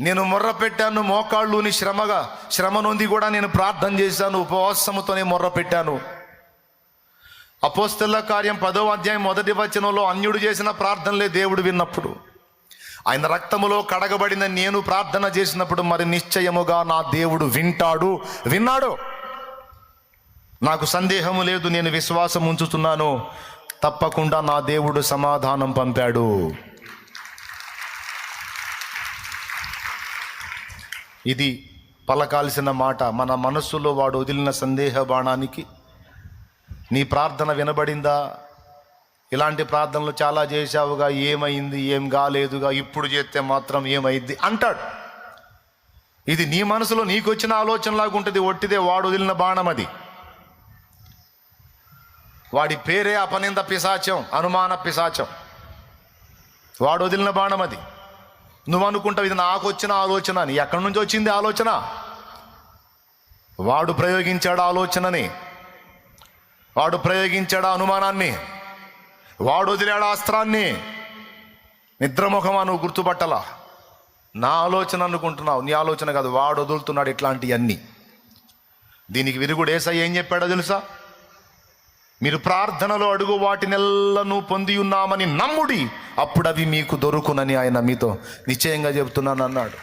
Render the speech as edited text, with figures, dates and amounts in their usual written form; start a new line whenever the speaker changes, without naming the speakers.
నేను మొర్ర పెట్టాను, మోకాళ్ళుని శ్రమ నొంది కూడా నేను ప్రార్థన చేశాను, ఉపవాసముతోనే మొర్ర పెట్టాను. అపోస్తలుల కార్యం 10వ అధ్యాయం 1వ వచనంలో అన్యుడు చేసిన ప్రార్థనలే దేవుడు విన్నప్పుడు, ఆయన రక్తములో కడగబడిన నేను ప్రార్థన చేసినప్పుడు మరి నిశ్చయముగా నా దేవుడు విన్నాడు. నాకు సందేహము లేదు, నేను విశ్వాసం ఉంచుతున్నాను, తప్పకుండా నా దేవుడు సమాధానం పంపాడు. ఇది పలకాల్సిన మాట. మన మనస్సులో వాడు వదిలిన సందేహ బాణానికి నీ ప్రార్థన వినబడిందా? ఇలాంటి ప్రార్థనలు చాలా చేశావుగా, ఏమైంది, ఏం కాలేదుగా, ఇప్పుడు చేస్తే మాత్రం ఏమైంది అంటాడు. ఇది నీ మనసులో నీకు వచ్చిన ఆలోచనలాగా ఉంటుంది, ఒట్టిదే వాడు వదిలిన బాణం అది. వాడి పేరే అపనింద పిశాచం, అనుమాన పిశాచం. వాడు వదిలిన బాణం అది. నువ్వు అనుకుంటావు ఇది నాకు వచ్చిన ఆలోచన అని. ఎక్కడి నుంచి వచ్చింది ఆలోచన? వాడు ప్రయోగించాడు ఆలోచనని, వాడు ప్రయోగించాడు అనుమానాన్ని, వాడు వదిలాడు అస్త్రాన్ని. నిద్రముఖమా నువ్వు గుర్తుపట్టలా? నా ఆలోచన అనుకుంటున్నావు, నీ ఆలోచన కాదు, వాడు వదులుతున్నాడు ఇట్లాంటివన్నీ. దీనికి విరుగుడు యేసయ్య ఏం చెప్పాడో తెలుసా? మీరు ప్రార్థనలో అడుగు వాటినెల్లను పొంది ఉన్నామని నమ్ముడి, అప్పుడు అవి మీకు దొరుకునని ఆయన మీతో నిశ్చయంగా చెబుతున్నాను అన్నాడు.